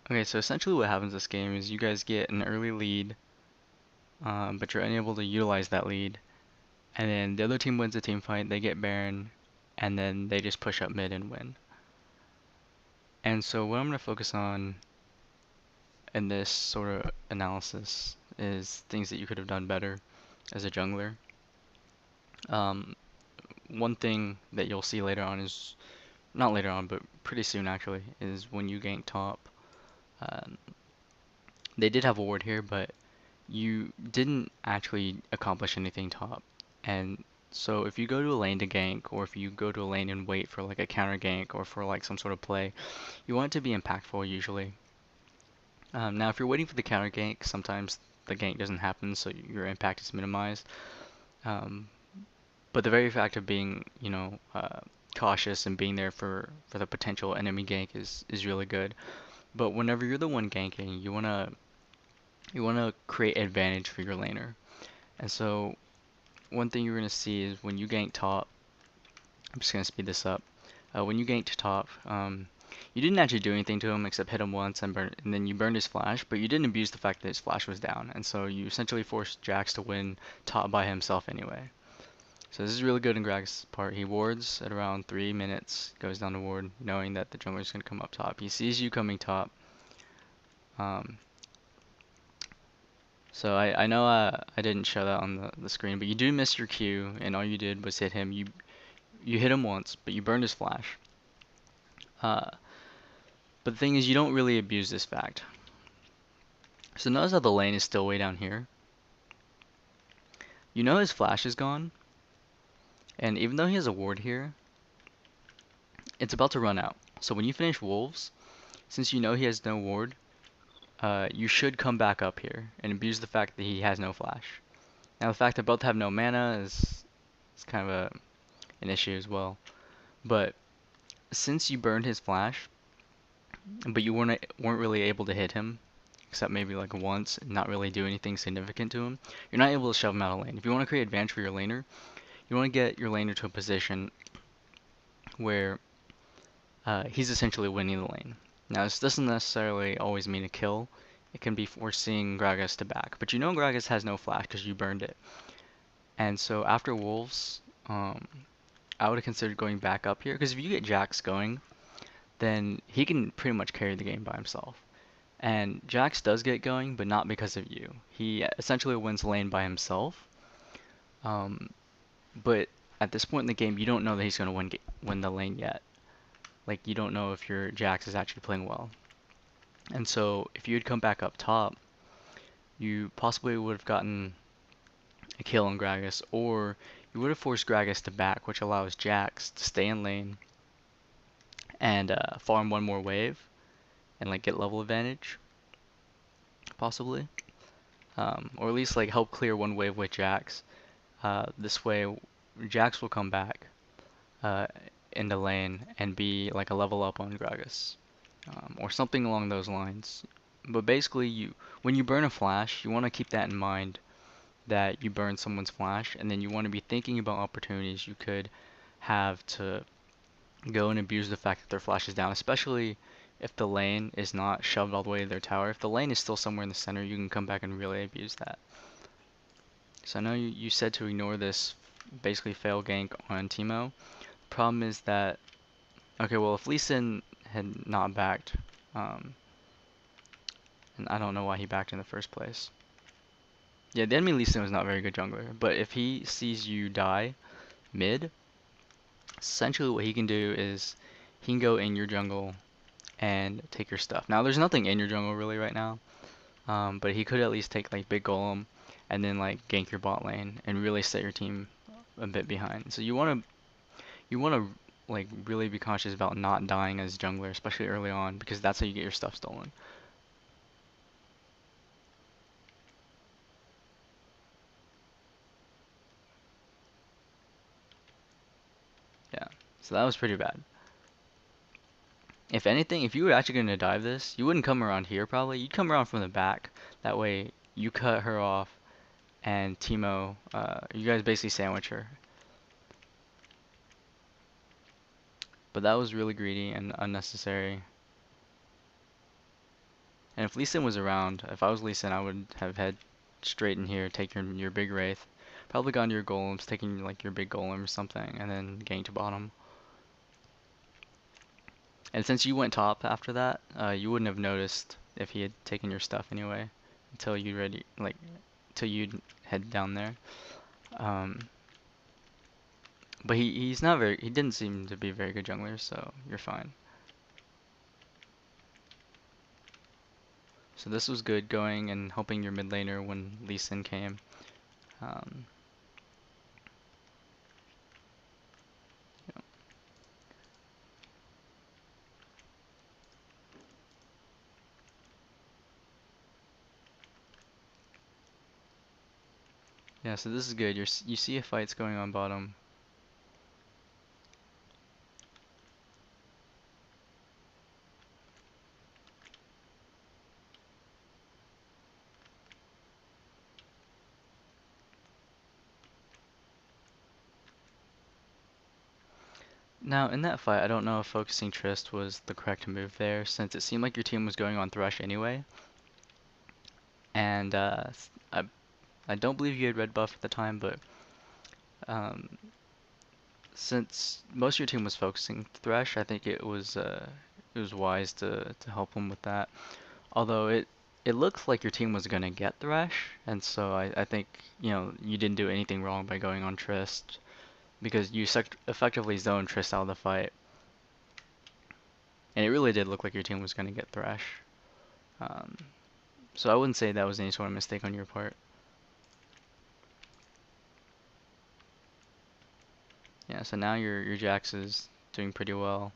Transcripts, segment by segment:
Okay, so essentially what happens this game is you guys get an early lead, but you're unable to utilize that lead. And then the other team wins the team fight, they get Baron, and then they just push up mid and win. And so what I'm going to focus on in this sort of analysis is things that you could have done better as a jungler. Um, One thing that you'll see later on is, not later on, but pretty soon actually, is when you gank top. Um, they did have a ward here, but you didn't actually accomplish anything top. And so if you go to a lane to gank, or if you go to a lane and wait for like a counter gank or for like some sort of play, you want it to be impactful usually. Now if you're waiting for the counter gank, sometimes the gank doesn't happen, so your impact is minimized. Um, but the very fact of being, cautious and being there for the potential enemy gank is really good. But whenever you're the one ganking, you wanna create advantage for your laner. And so one thing you're gonna see is when you gank top, I'm just gonna speed this up. When you ganked top, you didn't actually do anything to him except hit him once and then you burned his flash, but you didn't abuse the fact that his flash was down, and so you essentially forced Jax to win top by himself anyway. So this is really good in Grag's part. He wards at around 3 minutes, goes down to ward, knowing that the jungler's gonna come up top. He sees you coming top. Um, so I know I didn't show that on the screen, but you do miss your Q, and all you did was hit him. You hit him once, but you burned his flash. Uh, but the thing is, you don't really abuse this fact. So notice how the lane is still way down here. You know his flash is gone, and even though he has a ward here, it's about to run out. So when you finish Wolves, since you know he has no ward, you should come back up here and abuse the fact that he has no flash. Now the fact that both have no mana is kind of an issue as well. But since you burned his flash, but you weren't really able to hit him, except maybe like once, and not really do anything significant to him, you're not able to shove him out of lane. If you want to create advantage for your laner, you want to get your laner to a position where he's essentially winning the lane. Now this doesn't necessarily always mean a kill. It can be forcing Gragas to back, but you know Gragas has no flash because you burned it. And so after Wolves, I would have considered going back up here, because if you get Jax going, then he can pretty much carry the game by himself. And Jax does get going, but not because of you. He essentially wins lane by himself. Um, but at this point in the game, you don't know that he's going to win the lane yet. Like, you don't know if your Jax is actually playing well. And so if you had come back up top, you possibly would have gotten a kill on Gragas, or you would have forced Gragas to back, which allows Jax to stay in lane and farm one more wave and like get level advantage, possibly, or at least like help clear one wave with Jax. This way, Jax will come back uh, in the lane and be like a level up on Gragas, or something along those lines. But basically, when you burn a flash, you want to keep that in mind, that you burn someone's flash, and then you want to be thinking about opportunities you could have to go and abuse the fact that their flash is down, especially if the lane is not shoved all the way to their tower. If the lane is still somewhere in the center, you can come back and really abuse that. So I know you said to ignore this basically fail gank on Teemo. The problem is that, okay, well, if Lee Sin had not backed, um, and I don't know why he backed in the first place. Yeah, the enemy Lee Sin was not a very good jungler, but if he sees you die mid, essentially what he can do is he can go in your jungle and take your stuff. Now there's nothing in your jungle really right now, but he could at least take like big golem and then like gank your bot lane and really set your team a bit behind. So you wanna like really be conscious about not dying as jungler, especially early on, because that's how you get your stuff stolen. Yeah, so that was pretty bad. If anything, if you were actually gonna dive this, you wouldn't come around here probably. You'd come around from the back. That way you cut her off and Teemo, you guys basically sandwich her. But that was really greedy and unnecessary. And if Lee Sin was around, if I was Lee Sin, I would have head straight in here, taken your big Wraith, probably gone to your golems, taking like your big golem or something, and then ganked bottom. And since you went top after that, you wouldn't have noticed if he had taken your stuff anyway, until you ready, like, till you'd head down there. Um, but he's not very, he didn't seem to be a very good jungler, so you're fine. So this was good going and helping your mid laner when Lee Sin came. Um, yeah, so this is good. You see a fight's going on bottom. Now, in that fight, I don't know if focusing Trist was the correct move there, since it seemed like your team was going on Thresh anyway. And I don't believe you had red buff at the time, but um, since most of your team was focusing Thresh, I think it was wise to help him with that. Although it looked like your team was gonna get Thresh, and so I think you didn't do anything wrong by going on Trist because you effectively zoned Trist out of the fight, and it really did look like your team was gonna get Thresh. Um, so I wouldn't say that was any sort of mistake on your part. Yeah, so now your Jax is doing pretty well.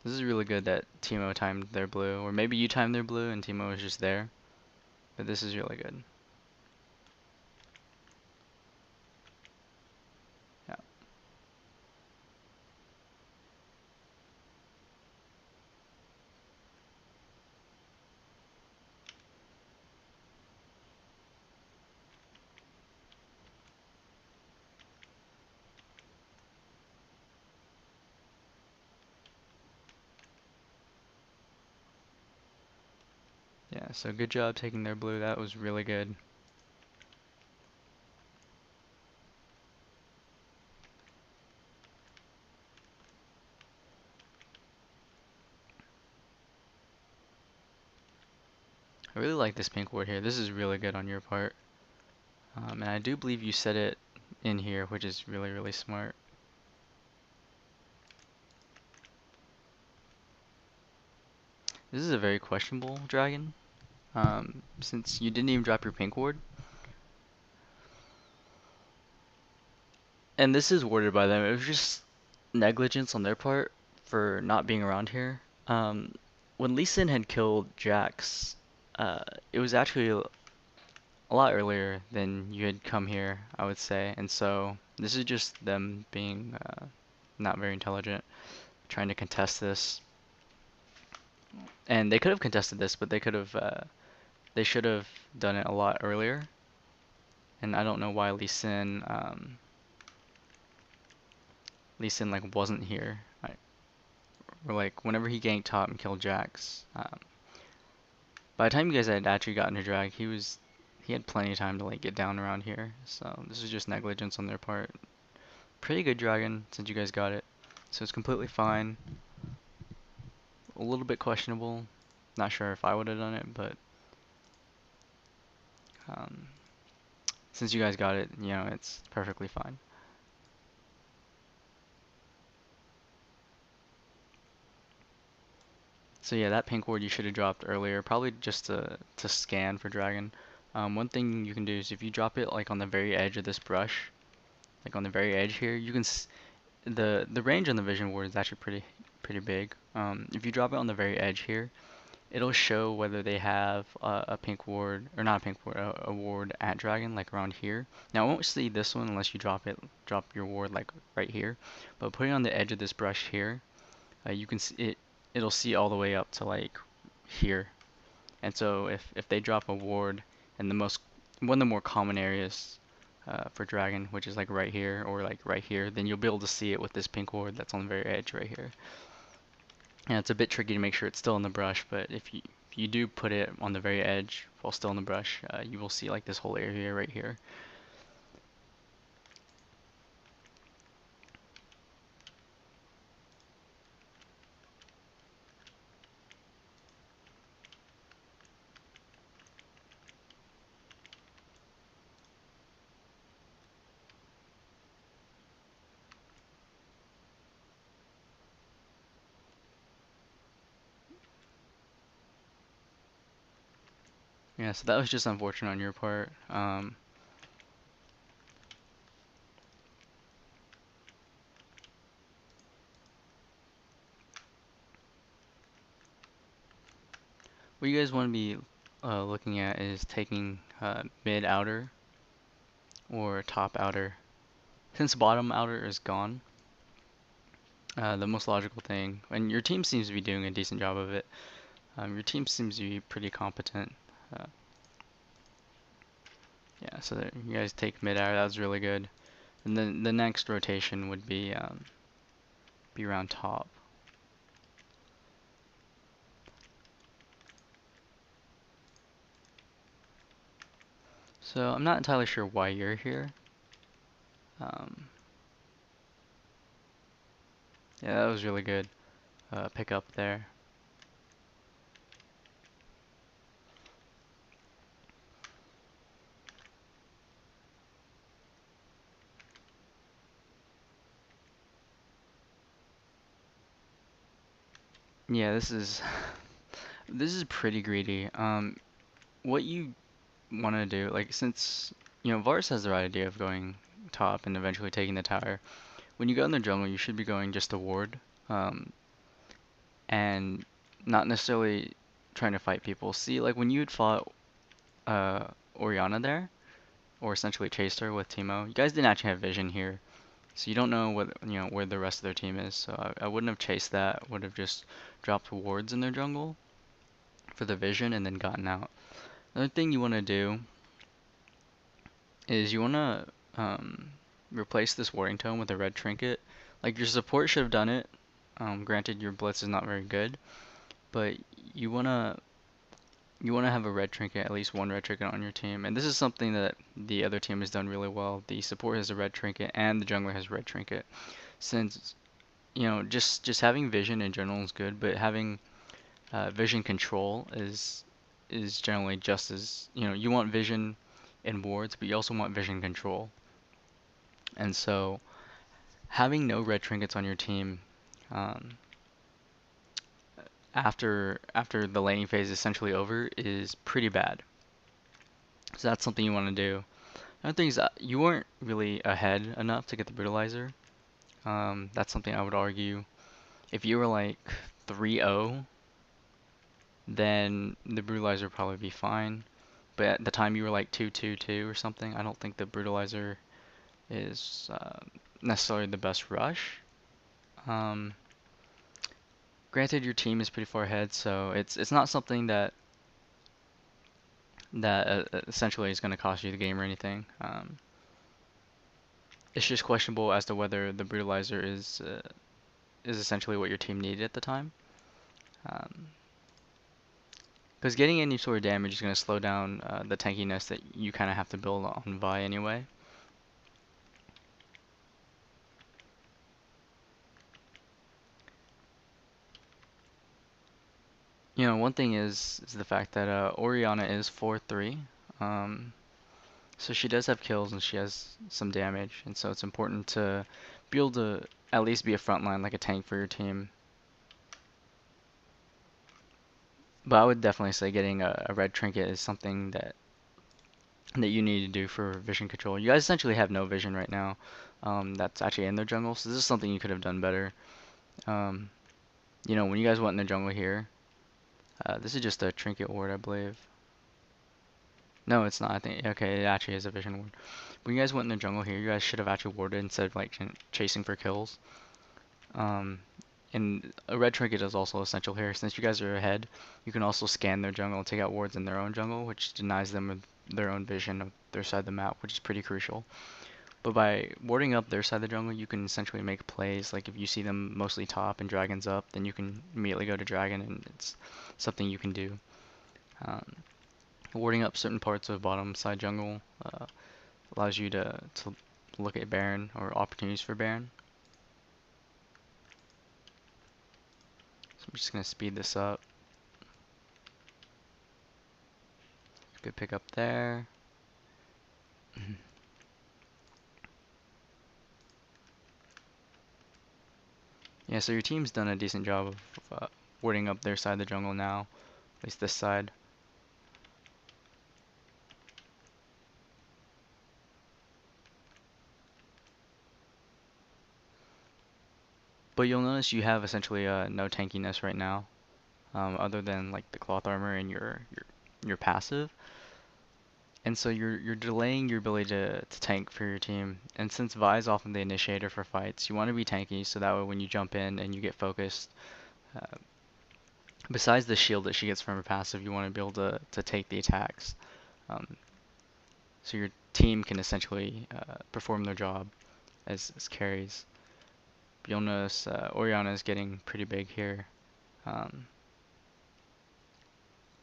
This is really good that Teemo timed their blue, or maybe you timed their blue and Teemo was just there. But this is really good. Yeah. Yeah, so good job taking their blue. That was really good. I really like this pink ward here. This is really good on your part. And I do believe you set it in here, which is really, really smart. This is a very questionable dragon, since you didn't even drop your pink ward. And this is warded by them. It was just negligence on their part for not being around here. When Lee Sin had killed Jax, it was actually a lot earlier than you had come here, I would say. And so this is just them being not very intelligent, trying to contest this. And they could have contested this, but they should have done it a lot earlier. And I don't know why Lee Sin like wasn't here. Or like whenever he ganked top and killed Jax. By the time you guys had actually gotten to drag, he had plenty of time to like get down around here. So this is just negligence on their part. Pretty good dragon since you guys got it. So it's completely fine. A little bit questionable. Not sure if I would have done it, but um, since you guys got it, it's perfectly fine. So yeah, that pink ward you should have dropped earlier, probably just to scan for dragon. One thing you can do is if you drop it like on the very edge of this brush, like on the very edge here, you can the range on the vision ward is actually pretty big. If you drop it on the very edge here, it'll show whether they have a pink ward or not a pink ward, a ward at dragon like around here. Now I won't see this one unless you drop your ward like right here, but putting it on the edge of this brush here, you can see it'll see all the way up to like here. And so if they drop a ward in one of the more common areas for dragon, which is like right here or like right here, then you'll be able to see it with this pink ward that's on the very edge right here. And it's a bit tricky to make sure it's still in the brush, but if you do put it on the very edge while still in the brush, you will see like this whole area right here. Yeah, so that was just unfortunate on your part. What you guys want to be looking at is taking mid outer or top outer. Since bottom outer is gone, the most logical thing, and your team seems to be doing a decent job of it. Your team seems to be pretty competent. Uh, yeah, so that you guys take mid outer. That was really good. And then the next rotation would be around top. So I'm not entirely sure why you're here. Um, yeah, that was really good. Pick up there. Yeah, this is this is pretty greedy. What you want to do, like since Varus has the right idea of going top and eventually taking the tower. When you go in the jungle, you should be going just to ward, um, and not necessarily trying to fight people. See, like when you had fought uh, Orianna there, or essentially chased her with Teemo, you guys didn't actually have vision here, so you don't know what where the rest of their team is. So I wouldn't have chased that. Would have just dropped wards in their jungle for the vision and then gotten out. Another thing you want to do is you want to replace this warding tome with a red trinket. Like your support should have done it. Granted, your blitz is not very good, but you wanna you wanna have a red trinket, at least one red trinket on your team. And this is something that the other team has done really well. The support has a red trinket and the jungler has a red trinket. Since just having vision in general is good, but having vision control is generally just as you want vision in wards, but you also want vision control. And so having no red trinkets on your team um, after the laning phase is essentially over is pretty bad. So that's something you want to do. Another thing is that you weren't really ahead enough to get the brutalizer. That's something I would argue. If you were like 3-0, then the brutalizer would probably be fine. But at the time you were like 2-2-2 or something, I don't think the brutalizer is necessarily the best rush. Um, Granted, your team is pretty far ahead, so it's not something that essentially is going to cost you the game or anything. It's just questionable as to whether the brutalizer is essentially what your team needed at the time. Because getting any sort of damage is going to slow down the tankiness that you kind of have to build on Vi anyway. One thing is the fact that Orianna is 4-3. Um, So she does have kills and she has some damage, and so it's important to be able to at least be a frontline like a tank for your team. But I would definitely say getting a red trinket is something that you need to do for vision control. You guys essentially have no vision right now. That's actually in their jungle, so this is something you could have done better. Um, when you guys went in the jungle here, this is just a trinket ward, I believe. No, it's not. I think okay, it actually is a vision ward. When you guys went in the jungle here, you guys should have actually warded instead of like chasing for kills. Um, And a red trinket is also essential here. Since you guys are ahead, you can also scan their jungle and take out wards in their own jungle, which denies them of their own vision of their side of the map, which is pretty crucial. But by warding up their side of the jungle, you can essentially make plays. Like if you see them mostly top and dragon's up, then you can immediately go to dragon, and it's something you can do. Um, Warding up certain parts of bottom side jungle allows you to look at Baron or opportunities for Baron. So I'm just going to speed this up. Good pick up there. Yeah, so your team's done a decent job of warding up their side of the jungle now, at least this side. But you'll notice you have essentially no tankiness right now, other than like the cloth armor and your passive. And so you're delaying your ability to tank for your team. And since Vi is often the initiator for fights, you want to be tanky so that way when you jump in and you get focused, uh, besides the shield that she gets from her passive, you want to be able to take the attacks. Um, so your team can essentially perform their job as carries. You'll notice Orianna is getting pretty big here. Um,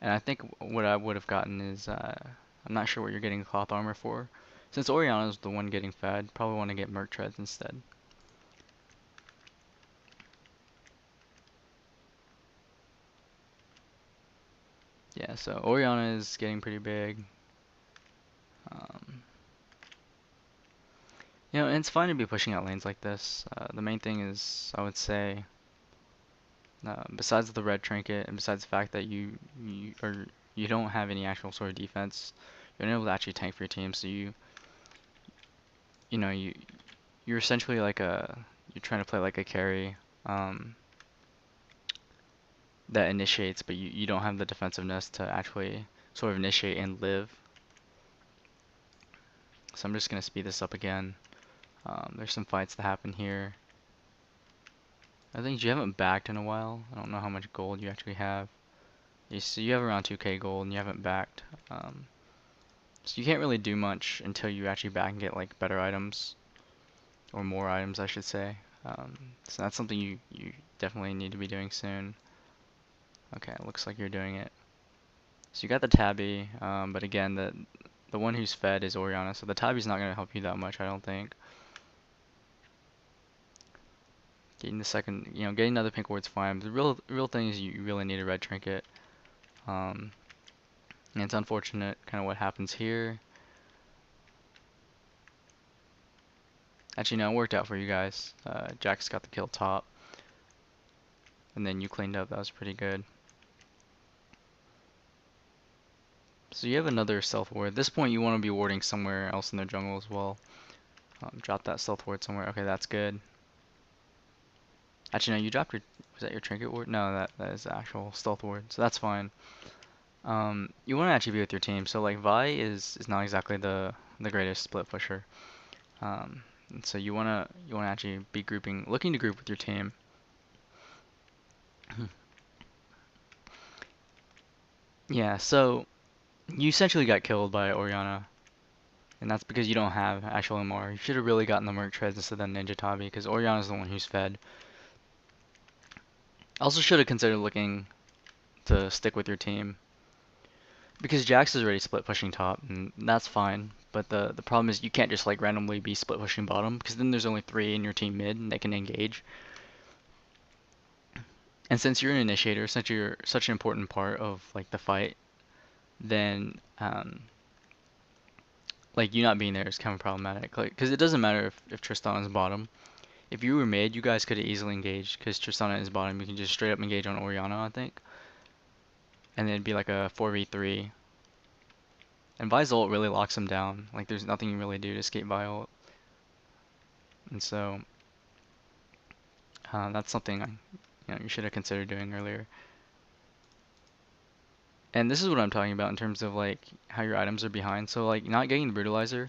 and I think what I would have gotten is, I'm not sure what you're getting cloth armor for. Since Orianna is the one getting fed, probably want to get Merc Treads instead. Yeah, so Orianna is getting pretty big. Um, and it's fine to be pushing out lanes like this. The main thing is, I would say, besides the red trinket and besides the fact that you don't have any actual sort of defense, you're unable to actually tank for your team. So you know you're essentially like you're trying to play like a carry that initiates, but you don't have the defensiveness to actually sort of initiate and live. So I'm just gonna speed this up again. There's some fights that happen here. I think you haven't backed in a while. I don't know how much gold you actually have. So you have around 2k gold and you haven't backed. So you can't really do much until you actually back and get like better items. Or more items, I should say. So that's something you definitely need to be doing soon. Okay, it looks like you're doing it. So you got the Tabby, but again, the one who's fed is Orianna, so the Tabby's not going to help you that much, I don't think. Getting the second, getting another pink ward's fine. But the real thing is you really need a red trinket. And it's unfortunate kind of what happens here. Actually, no, it worked out for you guys. Jax got the kill top. And then you cleaned up, that was pretty good. So you have another stealth ward. At this point, you want to be warding somewhere else in the jungle as well. Drop that stealth ward somewhere. Okay, that's good. Actually, no, you dropped was that your trinket ward? No, that is the actual stealth ward, so that's fine. You want to actually be with your team. So like Vi is not exactly the greatest split pusher. And so you wanna actually be looking to group with your team. Yeah, so you essentially got killed by Orianna, and that's because you don't have actual MR. You should have really gotten the Merc Treads instead of Ninja Tabi, because Orianna's the one who's fed. Also should have considered looking to stick with your team. Because Jax is already split pushing top, and that's fine. But the problem is you can't just like randomly be split pushing bottom, because then there's only 3 in your team mid, and they can engage. And since you're an initiator, since you're such an important part of like the fight, then like you not being there is kind of problematic. Like, because it doesn't matter if Tristana is bottom. If you were mid, you guys could have easily engaged, because Tristana is bottom. You can just straight up engage on Orianna, I think, and then it'd be like a 4v3. And Vi's ult really locks him down. Like there's nothing you really do to escape Vi ult. And so that's something you should have considered doing earlier. And this is what I'm talking about in terms of like how your items are behind. So like not getting the brutalizer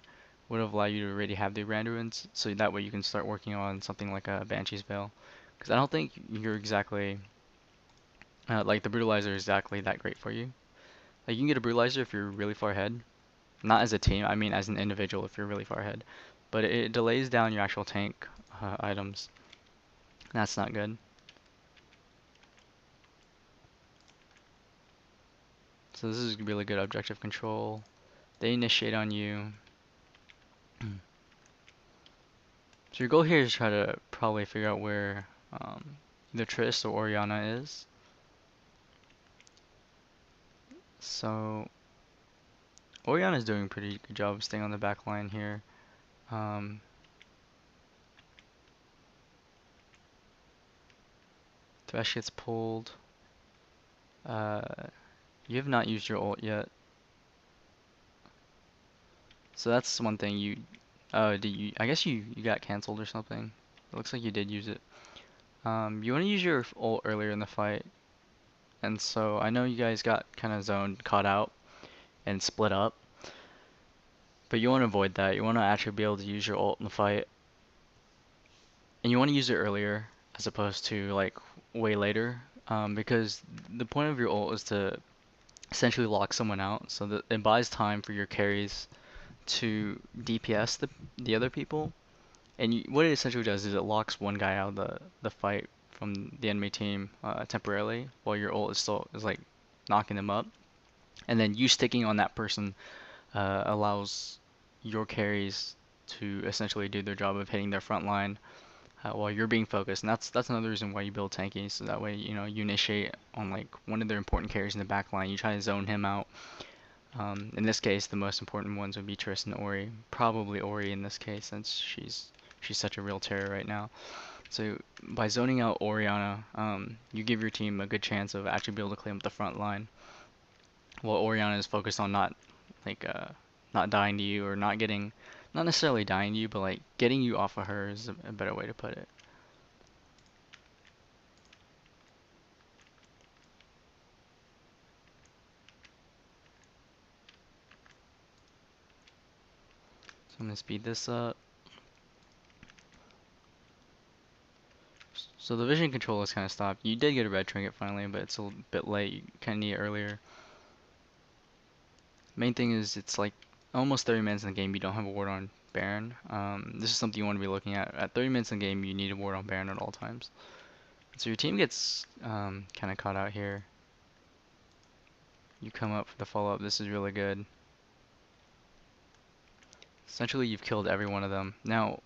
would have allowed you to already have the Randuins, so that way you can start working on something like a Banshee's Veil, Because I don't think you're exactly like the brutalizer is exactly that great for you. Like you can get a brutalizer if you're really far ahead, not as a team. I mean as an individual if you're really far ahead. But it delays down your actual tank items. That's not good. So this is really good objective control. They initiate on you. So your goal here is try to probably figure out where either Triss or Oriana is. So Oriana is doing a pretty good job of staying on the back line here. Um, Thresh gets pulled. Uh, you have not used your ult yet. So that's one thing you. Did you? I guess you got canceled or something. It looks like you did use it. You want to use your ult earlier in the fight, and so I know you guys got kind of zoned, caught out, and split up. But you want to avoid that. You want to actually be able to use your ult in the fight, and you want to use it earlier as opposed to like way later, because the point of your ult is to essentially lock someone out, so that it buys time for your carries to DPS the other people. And what it essentially does is it locks one guy out of the fight from the enemy team temporarily, while your ult is still is like knocking them up. And then you sticking on that person allows your carries to essentially do their job of hitting their front line while you're being focused. And that's another reason why you build tanky, so that way you initiate on like one of their important carries in the back line. You try to zone him out. In this case, the most important ones would be Triss and Ori. Probably Ori in this case, since she's such a real terror right now. So by zoning out Oriana, you give your team a good chance of actually be able to claim up the front line, while Oriana is focused on like not dying to you, or not necessarily dying to you, but like getting you off of her is a better way to put it. So I'm gonna speed this up. So the vision control is kind of stopped. You did get a red trinket finally, but it's a bit late. You kind of need it earlier. Main thing is it's like almost 30 minutes in the game you don't have a ward on Baron. This is something you want to be looking at. At 30 minutes in the game you need a ward on Baron at all times. So your team gets kind of caught out here. You come up for the follow-up. This is really good. Essentially you've killed every one of them. Now,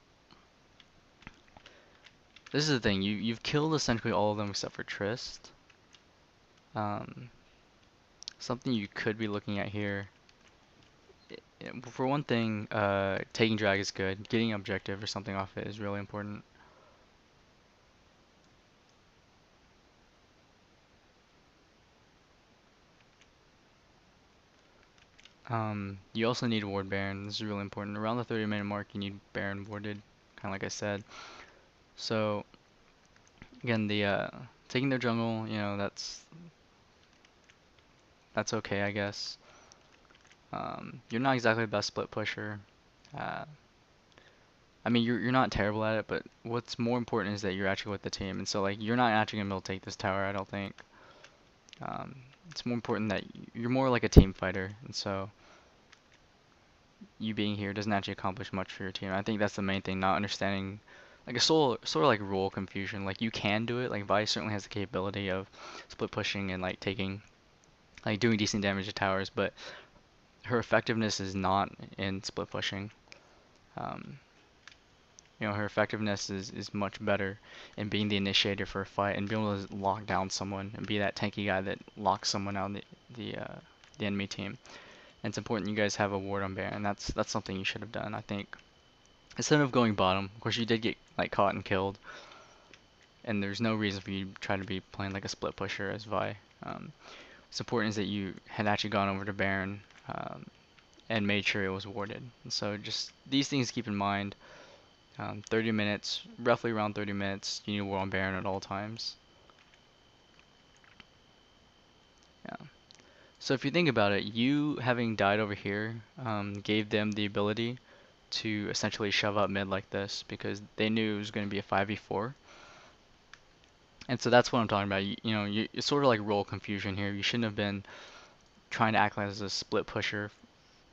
this is the thing. You've killed essentially all of them except for Trist. Um, Something you could be looking at here. For one thing, taking drag is good. Getting objective or something off it is really important. You also need ward Baron. This is really important. Around the 30-minute mark, you need Baron warded, kind of like I said. So again, the taking their jungle, that's okay, I guess. You're not exactly the best split pusher. Uh, I mean, you're not terrible at it, but what's more important is that you're actually with the team, and so like you're not actually gonna be able to take this tower, I don't think. Um, it's more important that you're more like a team fighter, and so you being here doesn't actually accomplish much for your team. I think that's the main thing, not understanding like a sort of like role confusion. Like you can do it. Like Vi certainly has the capability of split pushing and like taking like doing decent damage to towers, but her effectiveness is not in split pushing. Um, her effectiveness is much better in being the initiator for a fight and being able to lock down someone and be that tanky guy that locks someone out the enemy team. And it's important you guys have a ward on Baron. That's something you should have done, I think. Instead of going bottom, of course you did get like caught and killed, and there's no reason for you to try to be playing like a split pusher as Vi. What's important is that you had actually gone over to Baron and made sure it was warded. And so just these things keep in mind. 30 minutes, roughly around 30 minutes, you need a war on Baron at all times. Yeah. So if you think about it, you having died over here gave them the ability to essentially shove up mid like this because they knew it was going to be a 5v4. And so that's what I'm talking about. It's sort of like role confusion here. You shouldn't have been trying to act like as a split pusher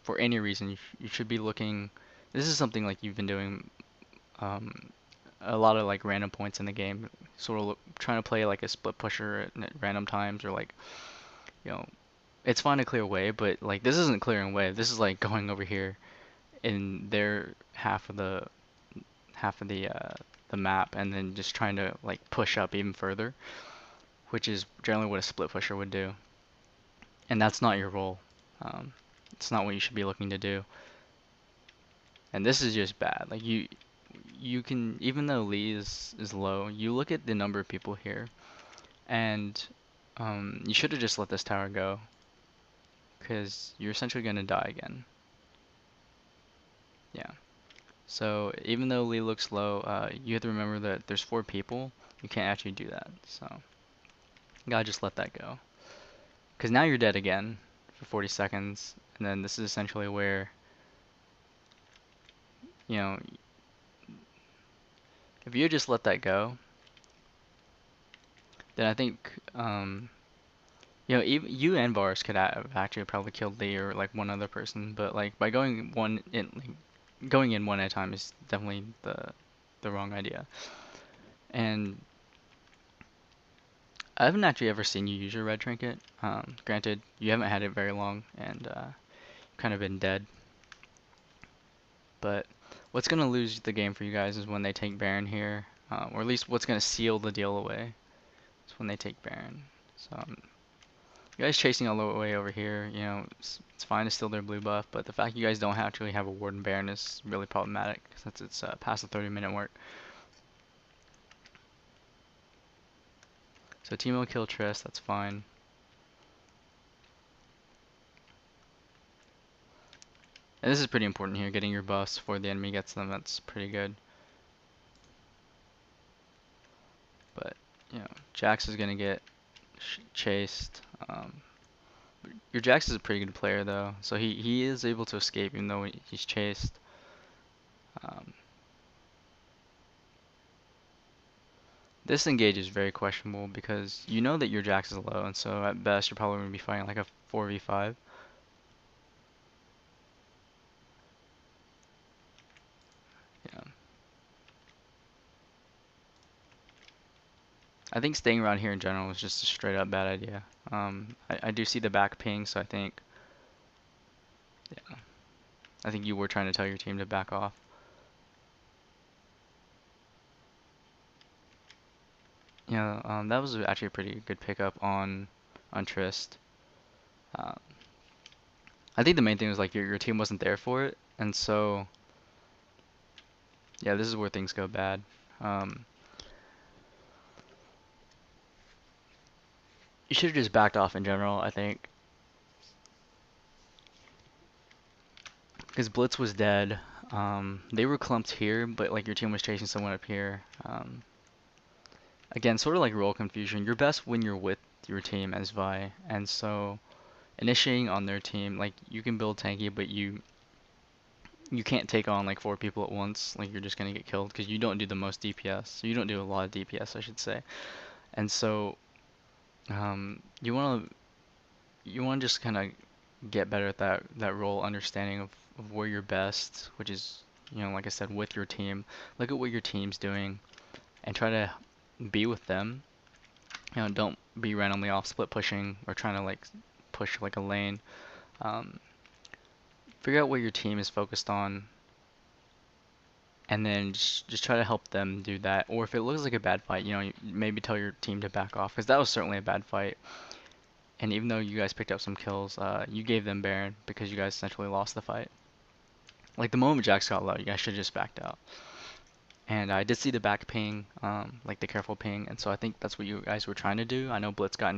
for any reason. You should be looking. This is something like you've been doing um, a lot of like random points in the game, sort of trying to play like a split pusher at random times, or like you know, it's fine to clear away, but like this isn't clearing away. This is like going over here in their half of the map and then just trying to like push up even further, which is generally what a split pusher would do. And that's not your role. Um, it's not what you should be looking to do. And this is just bad. Like you can, even though Lee is low, you look at the number of people here, and you should have just let this tower go, because you're essentially gonna die again. Yeah. So even though Lee looks low, you have to remember that there's 4 people. You can't actually do that. So you gotta just let that go. Because now you're dead again for 40 seconds, and then this is essentially where, you know, if you just let that go, then I think, even you and Vars could have actually probably killed Lee or like one other person, but like by going in one at a time is definitely the wrong idea. And I haven't actually ever seen you use your red trinket. Granted, you haven't had it very long and kind of been dead. But what's going to lose the game for you guys is when they take Baron here, or at least what's going to seal the deal away is when they take Baron. So you guys chasing all the way over here, it's fine to steal their blue buff, but the fact you guys don't actually have a Warden Baron is really problematic since it's past the 30-minute mark. So Teemo will kill Triss, that's fine. And this is pretty important here, getting your buffs before the enemy gets them, that's pretty good. But, Jax is going to get chased. Your Jax is a pretty good player though, so he is able to escape even though he's chased. Um, this engage is very questionable because you know that your Jax is low, and so at best you're probably going to be fighting like a 4v5. Yeah. I think staying around here in general is just a straight up bad idea. I do see the back ping, so yeah, I think you were trying to tell your team to back off. Yeah, that was actually a pretty good pickup on Trist. Uh, I think the main thing was like your team wasn't there for it, and so yeah, this is where things go bad. Um, you should have just backed off in general, I think, because Blitz was dead. They were clumped here, but like your team was chasing someone up here. Again, sort of like role confusion. You're best when you're with your team as Vi, and so initiating on their team, like you can build tanky, but you can't take on like 4 people at once. Like you're just gonna get killed because you don't do the most DPS. So you don't do a lot of DPS, I should say. And so you wanna just kind of get better at that role understanding of where you're best, which is like I said, with your team. Look at what your team's doing and try to be with them. Don't be randomly off split pushing or trying to like push like a lane. Um, Figure out what your team is focused on, and then just try to help them do that. Or if it looks like a bad fight, maybe tell your team to back off, because that was certainly a bad fight. And even though you guys picked up some kills, you gave them Baron because you guys essentially lost the fight. Like the moment Jax got low, you guys should have just backed out. And I did see the back ping, like the careful ping, and so I think that's what you guys were trying to do. I know Blitz got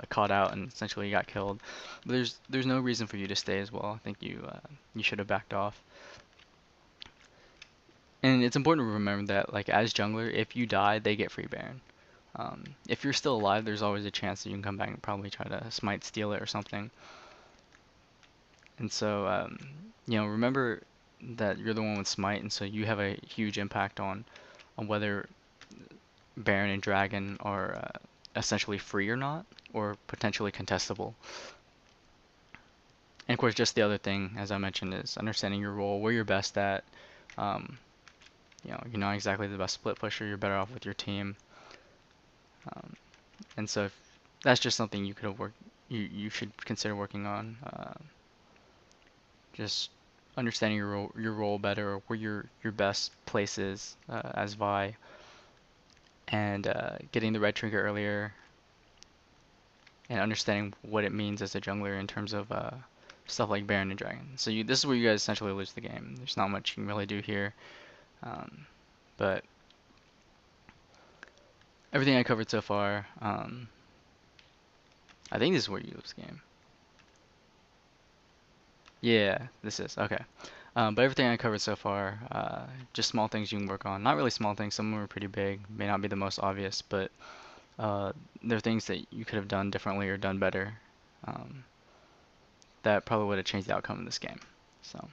caught out and essentially got killed. But there's no reason for you to stay as well. I think you should have backed off. And it's important to remember that like as jungler, if you die, they get free Baron. If you're still alive, there's always a chance that you can come back and probably try to smite steal it or something. And so remember that you're the one with smite, and so you have a huge impact on whether Baron and Dragon are essentially free or not, or potentially contestable. And of course, just the other thing, as I mentioned, is understanding your role, where you're best at. Um, you're not exactly the best split pusher. You're better off with your team. Um, and so if that's just something you could have worked, you should consider working on. Just understanding your role better, or where your best place is as Vi, and getting the red trigger earlier, and understanding what it means as a jungler in terms of stuff like Baron and Dragon. So this is where you guys essentially lose the game. There's not much you can really do here, um, but everything I covered so far, I think this is where you lose the game. Yeah, this is okay. But everything I covered so far, just small things you can work on. Not really small things. Some of them are pretty big. May not be the most obvious, but uh, there are things that you could have done differently or done better, um, that probably would have changed the outcome of this game. So.